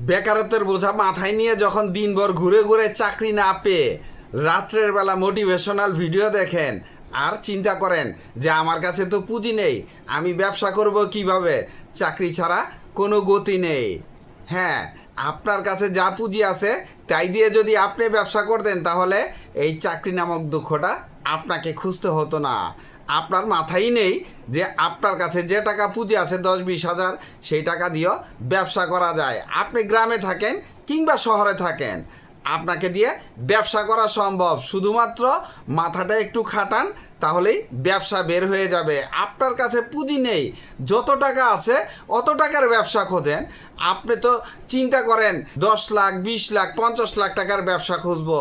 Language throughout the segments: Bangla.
বেকারত্বের বোঝা মাথায় নিয়ে যখন দিনভর ঘুরে ঘুরে চাকরি না পেয়ে রাত্রের বেলা মোটিভেশনাল ভিডিও দেখেন আর চিন্তা করেন যে আমার কাছে তো পুঁজি নেই, আমি ব্যবসা করব কিভাবে, চাকরি ছাড়া কোনো গতি নেই। হ্যাঁ, আপনার কাছে যা পুঁজি আছে তাই দিয়ে যদি আপনি ব্যবসা করতেন তাহলে এই চাকরি নামক দুঃখটা আপনাকে খুঁজতে হতো না। আপনার মাথায় নেই যে আপনার কাছে যে টাকা পুঁজি আছে 10-20 হাজার, সেই টাকা দিয়েও ব্যবসা করা যায়। আপনি গ্রামে থাকেন কিংবা শহরে থাকেন, আপনাকে দিয়ে ব্যবসা করা সম্ভব। শুধুমাত্র মাথাটা একটু খাটান, তাহলেই ব্যবসা বের হয়ে যাবে। আপনার কাছে পুঁজি নেই, যত টাকা আছে অত টাকার ব্যবসা খোঁজেন। আপনি তো চিন্তা করেন 10 লাখ, 20 লাখ, 50 লাখ টাকার ব্যবসা খুঁজবো,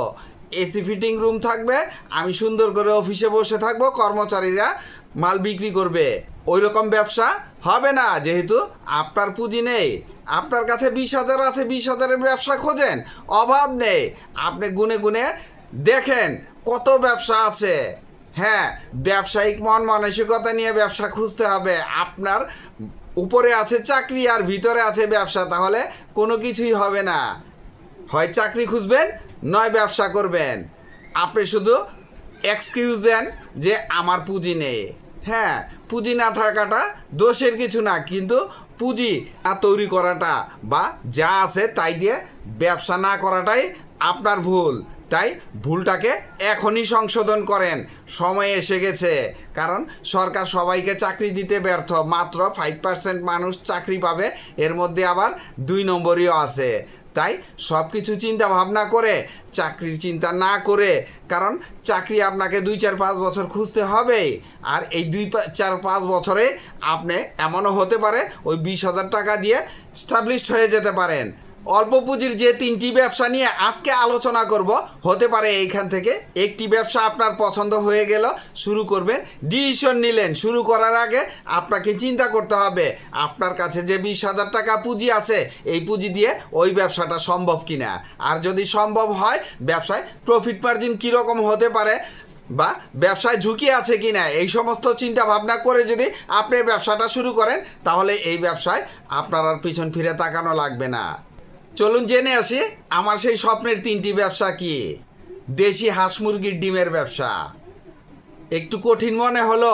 এসি ফিটিং রুম থাকবে, আমি সুন্দর করে অফিসে বসে থাকবো, কর্মচারীরা মাল বিক্রি করবে। ওই রকম ব্যবসা হবে না, যেহেতু আপনার পুঁজি নেই। আপনার কাছে 20 হাজার আছে, 20 হাজারের ব্যবসা খোঁজেন, অভাব নেই। আপনি গুনে গুনে দেখেন কত ব্যবসা আছে। হ্যাঁ, ব্যবসায়িক মন মানসিকতা নিয়ে ব্যবসা খুঁজতে হবে। আপনার উপরে আছে চাকরি আর ভিতরে আছে ব্যবসা, তাহলে কোনো কিছুই হবে না। হয় চাকরি খুঁজবেন, নয় ব্যবসা করবেন। আপনি শুধু এক্সকিউজ দেন যে আমার পুঁজি নেই। হ্যাঁ, পুঁজি না থাকাটা দোষের কিছু না, কিন্তু পুঁজি না তৈরি করাটা বা যা আছে তাই দিয়ে ব্যবসা না করাটাই আপনার ভুল। তাই ভুলটাকে এখনই সংশোধন করেন, সময় এসে গেছে। কারণ সরকার সবাইকে চাকরি দিতে ব্যর্থ, মাত্র 5% মানুষ চাকরি পাবে, এর মধ্যে আবার 2 নম্বরীও আছে। তাই সব কিছু চিন্তা ভাবনা করে চাকরির চিন্তা না করে, কারণ চাকরি আপনাকে 2-4-5 বছর খুঁজতে হবেই। আর এই 2-4-5 বছরে আপনি এমনও হতে পারে ওই 20 হাজার টাকা দিয়ে স্টাবলিশড হয়ে যেতে পারেন। অল্প পুঁজির যে 3টি ব্যবসা নিয়ে আজকে আলোচনা করব, হতে পারে এইখান থেকে একটি ব্যবসা আপনার পছন্দ হয়ে গেল, শুরু করবেন। ডিসিশন নিলেন, শুরু করার আগে আপনাকে চিন্তা করতে হবে আপনার কাছে যে 20 হাজার টাকা পুঁজি আছে, এই পুঁজি দিয়ে ওই ব্যবসাটা সম্ভব কিনা। আর যদি সম্ভব হয়, ব্যবসায় প্রফিট মার্জিন কীরকম হতে পারে বা ব্যবসায় ঝুঁকি আছে কিনা, এই সমস্ত চিন্তা ভাবনা করে যদি আপনি ব্যবসাটা শুরু করেন, তাহলে এই ব্যবসায় আপনার আর পিছন ফিরে তাকানো লাগবে না। চলুন জেনে আসি আমার সেই স্বপ্নের 3টি ব্যবসা কি। দেশি হাঁস মুরগির ডিমের ব্যবসা। একটু কঠিন মনে হলো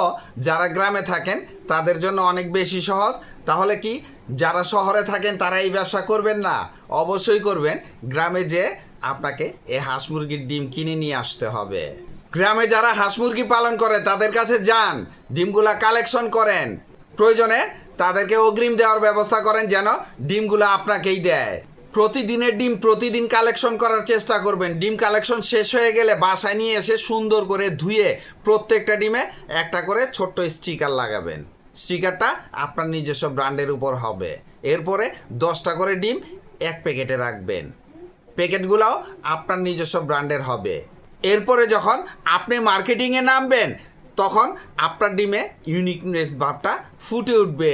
যারা গ্রামে থাকেন তাদের জন্য অনেক বেশি সহজ। তাহলে কি যারা শহরে থাকেন তারা এই ব্যবসা করবেন না? অবশ্যই করবেন। গ্রামে যে আপনাকে এই হাঁস মুরগির ডিম কিনে নিয়ে আসতে হবে। গ্রামে যারা হাঁস মুরগি পালন করে তাদের কাছে যান, ডিমগুলা কালেকশন করেন। প্রয়োজনে তাদেরকে অগ্রিম দেওয়ার ব্যবস্থা করেন যেন ডিমগুলো আপনাকেই দেয়। প্রতিদিনের ডিম প্রতিদিন কালেকশন করার চেষ্টা করবেন। ডিম কালেকশন শেষ হয়ে গেলে বাসায় নিয়ে এসে সুন্দর করে ধুয়ে প্রত্যেকটা ডিমে একটা করে ছোট্ট স্টিকার লাগাবেন। স্টিকারটা আপনার নিজস্ব ব্র্যান্ডের উপর হবে। এরপরে 10টা করে ডিম এক প্যাকেটে রাখবেন। প্যাকেটগুলোও আপনার নিজস্ব ব্র্যান্ডের হবে। এরপরে যখন আপনি মার্কেটিংয়ে নামবেন, তখন আপনার ডিমে ইউনিকনেস ভাবটা ফুটে উঠবে,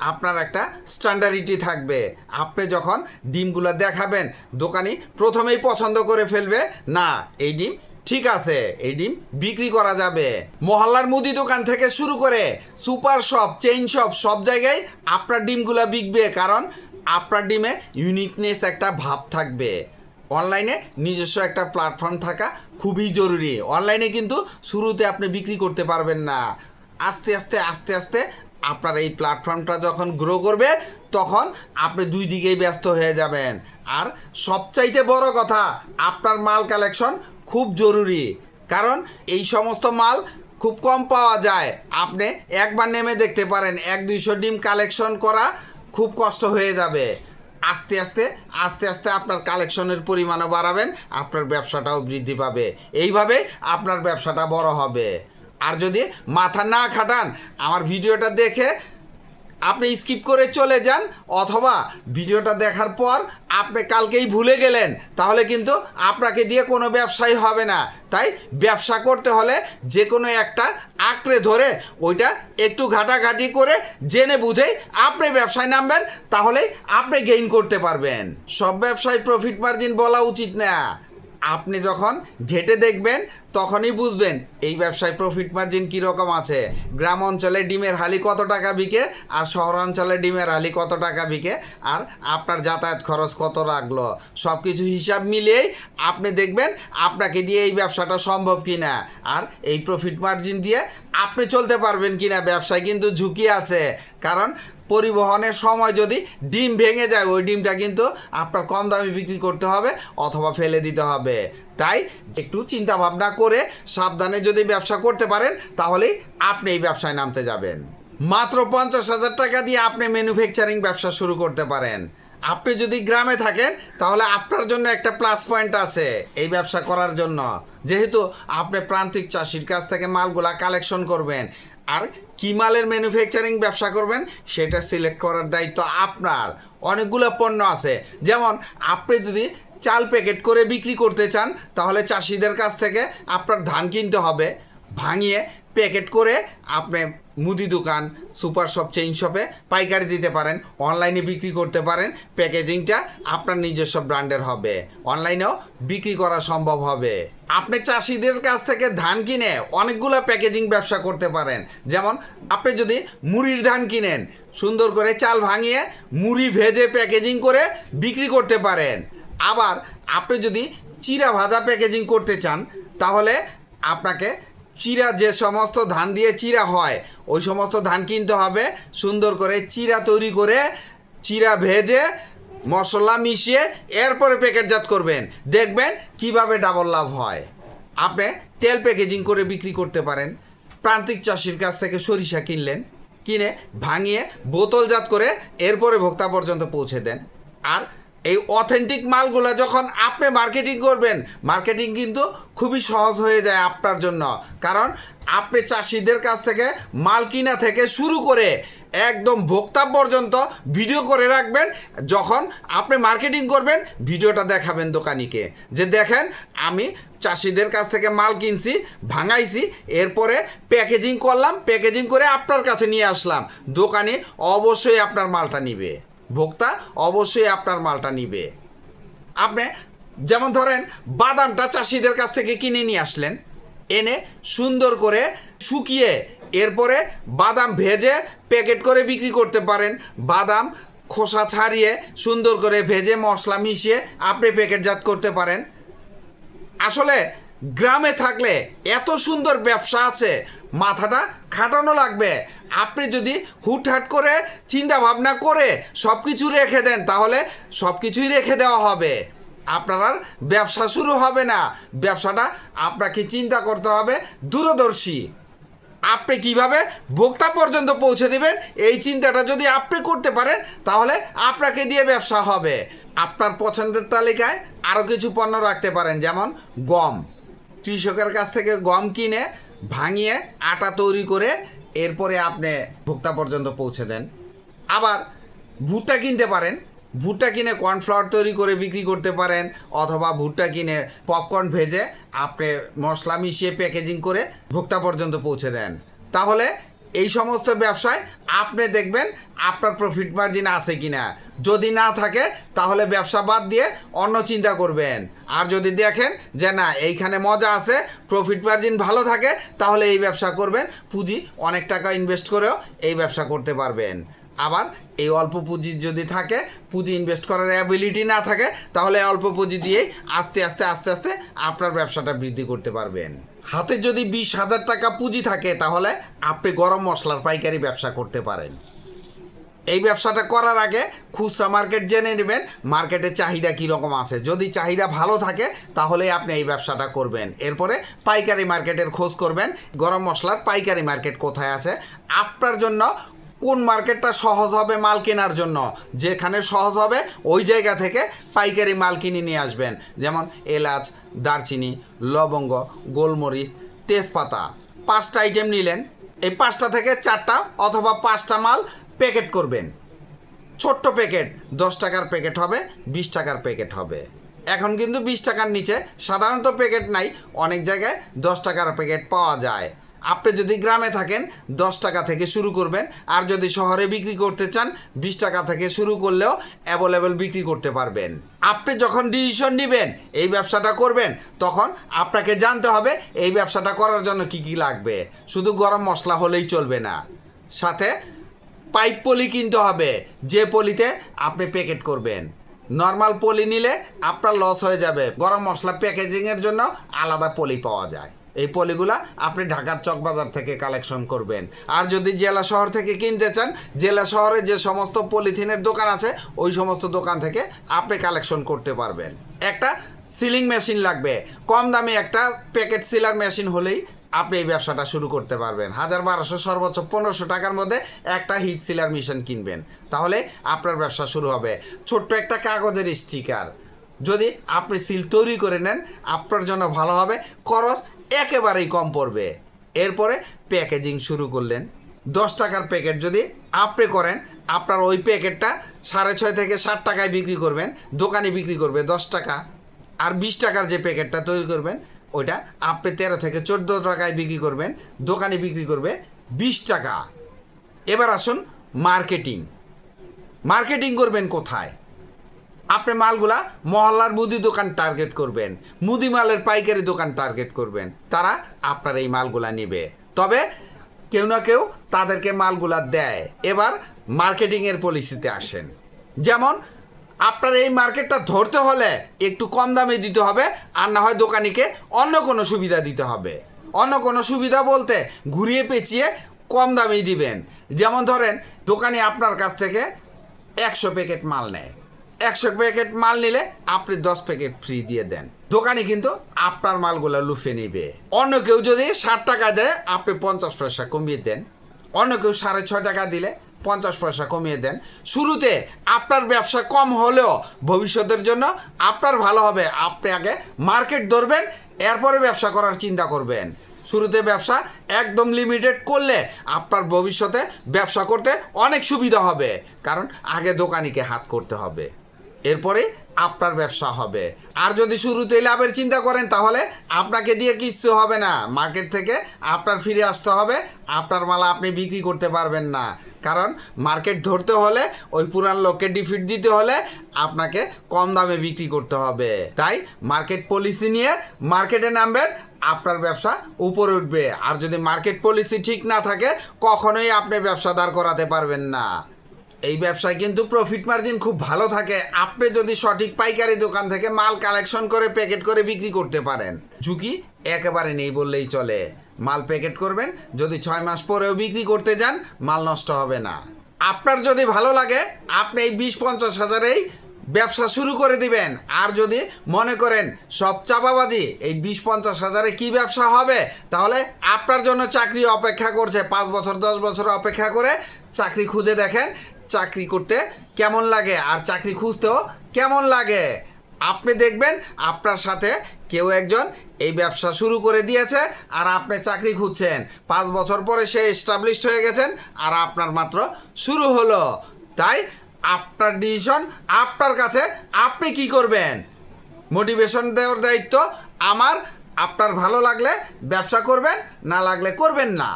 আপনার একটা স্ট্যান্ডার্ডিটি থাকবে। আপনি যখন ডিমগুলো দেখাবেন, দোকানি প্রথমেই পছন্দ করে ফেলবে, না এই ডিম ঠিক আছে, এই ডিম বিক্রি করা যাবে। মহল্লার মুদি দোকান থেকে শুরু করে সুপার শপ, চেইন শপ, সব জায়গায় আপনার ডিমগুলো বিকবে, কারণ আপনার ডিমে ইউনিকনেস একটা ভাব থাকবে। অনলাইনে নিজস্ব একটা প্ল্যাটফর্ম থাকা খুবই জরুরি। অনলাইনে কিন্তু শুরুতে আপনি বিক্রি করতে পারবেন না। আস্তে আস্তে আস্তে আস্তে আপনার এই প্ল্যাটফর্মটা যখন গ্রো করবে, তখন আপনি 2 দিকেই ব্যস্ত হয়ে যাবেন। আর সবচাইতে বড় কথা, আপনার মাল কালেকশন খুব জরুরি, কারণ এই সমস্ত মাল খুব কম পাওয়া যায়। আপনি একবার নেমে দেখতে পারেন, 100-200 ডিম কালেকশন করা খুব কষ্ট হয়ে যাবে। আস্তে আস্তে আস্তে আস্তে আপনার কালেকশনের পরিমাণও বাড়াবেন, আপনার ব্যবসাটাও বৃদ্ধি পাবে। এইভাবে আপনার ব্যবসাটা বড় হবে। আর যদি মাথা না খাটান, আমার ভিডিওটা দেখে আপনি স্কিপ করে চলে যান, অথবা ভিডিওটা দেখার পর আপনি কালকেই ভুলে গেলেন, তাহলে কিন্তু আপনাকে দিয়ে কোনো ব্যবসাই হবে না। তাই ব্যবসা করতে হলে যে কোনো একটা আঁকড়ে ধরে ওইটা একটু ঘাটাঘাটি করে জেনে বুঝেই আপনি ব্যবসায় নামবেন, তাহলেই আপনি গেইন করতে পারবেন। সব ব্যবসায় প্রফিট মার্জিন বলা উচিত না। আপনি যখন ঘেটে দেখবেন তখনই বুঝবেন এই ব্যবসায় প্রফিট মার্জিন কীরকম আছে। গ্রাম অঞ্চলে ডিমের হালি কত টাকা বিকে আর শহরাঞ্চলে ডিমের হালি কত টাকা বিকে, আর আপনার যাতায়াত খরচ কত লাগলো, সব কিছু হিসাব মিলিয়েই আপনি দেখবেন আপনাকে দিয়ে এই ব্যবসাটা সম্ভব কি না, আর এই প্রফিট মার্জিন দিয়ে আপনি চলতে পারবেন কি না। ব্যবসায় কিন্তু ঝুঁকি আছে, কারণ পরিবহনের সময় যদি ডিম ভেঙে যায় ওই ডিমটা কিন্তু আপনার কম দামে বিক্রি করতে হবে অথবা ফেলে দিতে হবে। তাই একটু চিন্তা ভাবনা করে সাবধানে যদি ব্যবসা করতে পারেন তাহলেই আপনি এই ব্যবসায় নামতে যাবেন। মাত্র 50,000 টাকা দিয়ে আপনি ম্যানুফ্যাকচারিং ব্যবসা শুরু করতে পারেন। আপনি যদি গ্রামে থাকেন তাহলে আপনার জন্য একটা প্লাস পয়েন্ট আছে এই ব্যবসা করার জন্য, যেহেতু আপনি প্রান্তিক চাষির কাছ থেকে মালগুলা কালেকশন করবেন, আর কী মালের ম্যানুফ্যাকচারিং ব্যবসা করবেন সেটা সিলেক্ট করার দায়িত্ব আপনার। অনেকগুলো পণ্য আছে, যেমন আপনি যদি চাল প্যাকেট করে বিক্রি করতে চান তাহলে চাষিদের কাছ থেকে আপনার ধান কিনতে হবে, ভাঙিয়ে প্যাকেট করে আপনি মুদি দোকান, সুপার শপ, চেইন শপে পাইকারি দিতে পারেন, অনলাইনে বিক্রি করতে পারেন। প্যাকেজিংটা আপনার নিজস্ব ব্র্যান্ডের হবে, অনলাইনেও বিক্রি করা সম্ভব হবে। আপনি চাষিদের কাছ থেকে ধান কিনে অনেকগুলো প্যাকেজিং ব্যবসা করতে পারেন। যেমন আপনি যদি মুড়ির ধান কিনেন, সুন্দর করে চাল ভাঙিয়ে মুড়ি ভেজে প্যাকেজিং করে বিক্রি করতে পারেন। আবার আপনি যদি চিরা ভাজা প্যাকেজিং করতে চান তাহলে আপনাকে চিরা, যে সমস্ত ধান দিয়ে চিরা হয় ওই সমস্ত ধান কিনতে হবে, সুন্দর করে চিরা তৈরি করে চিরা ভেজে মশলা মিশিয়ে এরপরে প্যাকেটজাত করবেন, দেখবেন কিভাবে ডাবল লাভ হয়। আপনি তেল প্যাকেজিং করে বিক্রি করতে পারেন। প্রান্তিক চাষির কাছ থেকে সরিষা কিনলেন, কিনে ভাঙিয়ে বোতলজাত করে এরপরে ভোক্তা পর্যন্ত পৌঁছে দেন। আর এই অথেন্টিক মালগুলো যখন আপনি মার্কেটিং করবেন, মার্কেটিং কিন্তু খুবই সহজ হয়ে যায় আপনার জন্য, কারণ আপনি চাষিদের কাছ থেকে মাল কিনা থেকে শুরু করে একদম ভোক্তা পর্যন্ত ভিডিও করে রাখবেন। যখন আপনি মার্কেটিং করবেন ভিডিওটা দেখাবেন দোকানিকে, যে দেখেন আমি চাষিদের কাছ থেকে মাল কিনছি, ভাঙাইছি, এরপরে প্যাকেজিং করলাম, প্যাকেজিং করে আপনার কাছে নিয়ে আসলাম। দোকানি অবশ্যই আপনার মালটা নিবে, ভোক্তা অবশ্যই আপনার মালটা নিবে। আপনি যেমন ধরেন বাদামটা চাষিদের কাছ থেকে কিনে নিয়ে আসলেন, এনে সুন্দর করে শুকিয়ে এরপরে বাদাম ভেজে প্যাকেট করে বিক্রি করতে পারেন। বাদাম খোসা ছাড়িয়ে সুন্দর করে ভেজে মশলা মিশিয়ে আপনি প্যাকেটজাত করতে পারেন। আসলে গ্রামে থাকলে এত সুন্দর ব্যবসা আছে, মাথাটা খাটানো লাগবে। আপনি যদি হুটহাট করে চিন্তা ভাবনা করে সব কিছু রেখে দেন তাহলে সব কিছুই রেখে দেওয়া হবে, আপনার আর ব্যবসা শুরু হবে না। ব্যবসাটা আপনাকে চিন্তা করতে হবে দূরদর্শী। আপনি কিভাবে ভোক্তা পর্যন্ত পৌঁছে দেবেন এই চিন্তাটা যদি আপনি করতে পারেন তাহলে আপনাকে দিয়ে ব্যবসা হবে। আপনার পছন্দের তালিকায় আরও কিছু পণ্য রাখতে পারেন, যেমন গম। কৃষকের কাছ থেকে গম কিনে ভাঙিয়ে আটা তৈরি করে এরপরে আপনি ভোক্তা পর্যন্ত পৌঁছে দেন। আবার ভুট্টা কিনতে পারেন, ভুট্টা কিনে কর্নফ্লাওয়ার তৈরি করে বিক্রি করতে পারেন, অথবা ভুট্টা কিনে পপকর্ন ভেজে আপনি মশলা মিশিয়ে প্যাকেজিং করে ভোক্তা পর্যন্ত পৌঁছে দেন। তাহলে এই সমস্ত ব্যবসায় আপনি দেখবেন আপনার প্রফিট মার্জিন আছে কিনা। যদি না থাকে তাহলে ব্যবসা বাদ দিয়ে অন্য চিন্তা করবেন। আর যদি দেখেন যে না এইখানে মজা আছে, প্রফিট মার্জিন ভালো থাকে, তাহলে এই ব্যবসা করবেন। পুঁজি অনেক টাকা ইনভেস্ট করেও এই ব্যবসা করতে পারবেন। আবার এই অল্প পুঁজি যদি থাকে, পুঁজি ইনভেস্ট করার অ্যাবিলিটি না থাকে, তাহলে অল্প পুঁজি দিয়েই আস্তে আস্তে আস্তে আস্তে আপনার ব্যবসাটা বৃদ্ধি করতে পারবেন। হাতে যদি 20,000 টাকা পুঁজি থাকে তাহলে আপনি গরম মশলার পাইকারি ব্যবসা করতে পারেন। এই ব্যবসাটা করার আগে খুচরা মার্কেট জেনে নেবেন, মার্কেটে চাহিদা কীরকম আছে। যদি চাহিদা ভালো থাকে তাহলে আপনি এই ব্যবসাটা করবেন। এরপরে পাইকারি মার্কেটের খোঁজ করবেন, গরম মশলার পাইকারি মার্কেট কোথায় আছে, আপনার জন্য কোন মার্কেটটা সহজ হবে মাল কেনার জন্য। যেখানে সহজ হবে ওই জায়গা থেকে পাইকারি মাল কিনে নিয়ে আসবেন। যেমন এলাচ, দারচিনি, লবঙ্গ, গোলমরিচ, তেজপাতা, 5টা আইটেম নিলেন, এই 5টা থেকে 4টা অথবা 5টা মাল প্যাকেট করবেন। ছোট্ট প্যাকেট, 10 টাকার প্যাকেট হবে, 20 টাকার প্যাকেট হবে। এখন কিন্তু 20 টাকার নিচে সাধারণত প্যাকেট নাই, অনেক জায়গায় 10 টাকার প্যাকেট পাওয়া যায়। আপনি যদি গ্রামে থাকেন 10 টাকা থেকে শুরু করবেন, আর যদি শহরে বিক্রি করতে চান 20 টাকা থেকে শুরু করলেও অ্যাভেলেবল বিক্রি করতে পারবেন। আপনি যখন ডিসিশন নেবেন এই ব্যবসাটা করবেন, তখন আপনাকে জানতে হবে এই ব্যবসাটা করার জন্য কি কি লাগবে। শুধু গরম মশলা হলেই চলবে না, সাথে পাইপ পলি কিনতে হবে, যে পলিতে আপনি প্যাকেট করবেন। নর্মাল পলি নিলে আপনার লস হয়ে যাবে। গরম মশলা প্যাকেজিংয়ের জন্য আলাদা পলি পাওয়া যায়, এই পলিগুলা আপনি ঢাকার চকবাজার থেকে কালেকশন করবেন। আর যদি জেলা শহর থেকে কিনতে চান, জেলা শহরে যে সমস্ত পলিথিনের দোকান আছে ওই সমস্ত দোকান থেকে আপনি কালেকশন করতে পারবেন। একটা সিলিং মেশিন লাগবে, কম দামে একটা প্যাকেট সিলার মেশিন হলেই আপনি এই ব্যবসাটা শুরু করতে পারবেন। 1200 সর্বোচ্চ 1500 টাকার মধ্যে একটা হিট সিলার মেশিন কিনবেন, তাহলে আপনার ব্যবসা শুরু হবে। ছোট্ট একটা কাগজের স্টিকার যদি আপনি সিল তৈরি করে নেন, আপনার জন্য ভালো হবে, খরচ একেবারেই কম পড়বে। এরপরে প্যাকেজিং শুরু করলেন। 10 টাকার প্যাকেট যদি আপনি করেন, আপনার ওই প্যাকেটটা 6.5 থেকে 7 টাকায় বিক্রি করবেন, দোকানে বিক্রি করবে 10 টাকা। আর 20 টাকার যে প্যাকেটটা তৈরি করবেন ওইটা আপনি 13 থেকে 14 টাকায় বিক্রি করবেন, দোকানে বিক্রি করবে 20 টাকা। এবার আসুন মার্কেটিং। মার্কেটিং করবেন কোথায়? আপনি মালগুলা মহল্লার মুদি দোকান টার্গেট করবেন, মুদি মালের পাইকারি দোকান টার্গেট করবেন, তারা আপনার এই মালগুলা নেবে। তবে কেউ না কেউ তাদেরকে মালগুলা দেয়। এবার মার্কেটিংয়ের পলিসিতে আসেন। যেমন আপনার এই মার্কেটটা ধরতে হলে একটু কম দামে দিতে হবে, আর না হয় দোকানিকে অন্য কোনো সুবিধা দিতে হবে। অন্য কোনো সুবিধা বলতে ঘুরিয়ে পেঁচিয়ে কম দামেই দিবেন। যেমন ধরেন দোকানি আপনার কাছ থেকে 100 প্যাকেট মাল নেয়, 100 প্যাকেট মাল নিলে আপনি 10 প্যাকেট ফ্রি দিয়ে দেন, দোকানি কিন্তু আপনার মালগুলো লুফে নিবে। অন্য কেউ যদি 60 টাকা দেয় আপনি 50 পয়সা কমিয়ে দেন, অন্য কেউ 6.5 টাকা দিলে 50 পয়সা কমিয়ে দেন। শুরুতে আপনার ব্যবসা কম হলেও ভবিষ্যতের জন্য আপনার ভালো হবে। আপনি আগে মার্কেট ধরবেন, এরপরে ব্যবসা করার চিন্তা করবেন। শুরুতে ব্যবসা একদম লিমিটেড করলে আপনার ভবিষ্যতে ব্যবসা করতে অনেক সুবিধা হবে, কারণ আগে দোকানিকে হাত করতে হবে, এরপরে আপনার ব্যবসা হবে। আর যদি শুরুতেই লাভের চিন্তা করেন তাহলে আপনাকে দিয়ে কিচ্ছু হবে না, মার্কেট থেকে আপনার ফিরে আসতে হবে, আপনার মাল আপনি বিক্রি করতে পারবেন না। কারণ মার্কেট ধরতে হলে ওই পুরান লোককে ডিফিট দিতে হলে আপনাকে কম দামে বিক্রি করতে হবে। তাই মার্কেট পলিসি নিয়ে মার্কেটে নামবেন, আপনার ব্যবসা উপরে উঠবে। আর যদি মার্কেট পলিসি ঠিক না থাকে কখনোই আপনি ব্যবসা দাঁড় করাতে পারবেন না। এই ব্যবসায় কিন্তু প্রফিট মার্জিন খুব ভালো থাকে, আপনি যদি সঠিক পাইকারি দোকান থেকে মাল কালেকশন করে প্যাকেট করে বিক্রি করতে পারেন। ঝুঁকি একেবারে নেই বললেই চলে। মাল প্যাকেট করবেন, যদি 6 মাস পরেও বিক্রি করতে যান মাল নষ্ট হবে না। আপনার যদি ভালো লাগে আপনি এই 20-50 হাজারেই ব্যবসা শুরু করে দিবেন। আর যদি মনে করেন সব চাপাবাজি, এই 20-50 হাজারে কি ব্যবসা হবে, তাহলে আপনার জন্য চাকরি অপেক্ষা করছে। 5 বছর 10 বছর অপেক্ষা করে চাকরি খুঁজে দেখেন চাকরি করতে কেমন লাগে আর চাকরি খুঁজতেও কেমন লাগে। আপনি দেখবেন আপনার সাথে কেউ একজন এই ব্যবসা শুরু করে দিয়েছে আর আপনি চাকরি খুঁজছেন, 5 বছর পরে সে এস্টাবলিশড হয়ে গেছেন আর আপনার মাত্র শুরু হলো। তাই আপনার ডিসিশন আপনার কাছে, আপনি কি করবেন। মোটিভেশন দেওয়ার দায়িত্ব আমার। আপনার ভালো লাগলে ব্যবসা করবেন, না লাগলে করবেন না।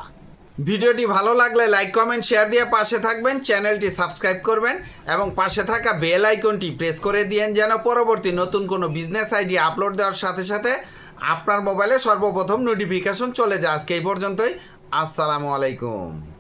ভিডিওটি ভালো লাগলে লাইক কমেন্ট শেয়ার দিয়ে পাশে থাকবেন, চ্যানেলটি সাবস্ক্রাইব করবেন এবং পাশে থাকা বেল আইকনটি প্রেস করে দিয়েন, যেন পরবর্তী নতুন কোনো বিজনেস আইডিয়া আপলোড দেওয়ার সাথে সাথে আপনার মোবাইলে সর্বপ্রথম নোটিফিকেশন চলে যায়। আজকে এই পর্যন্তই। আসসালামু আলাইকুম।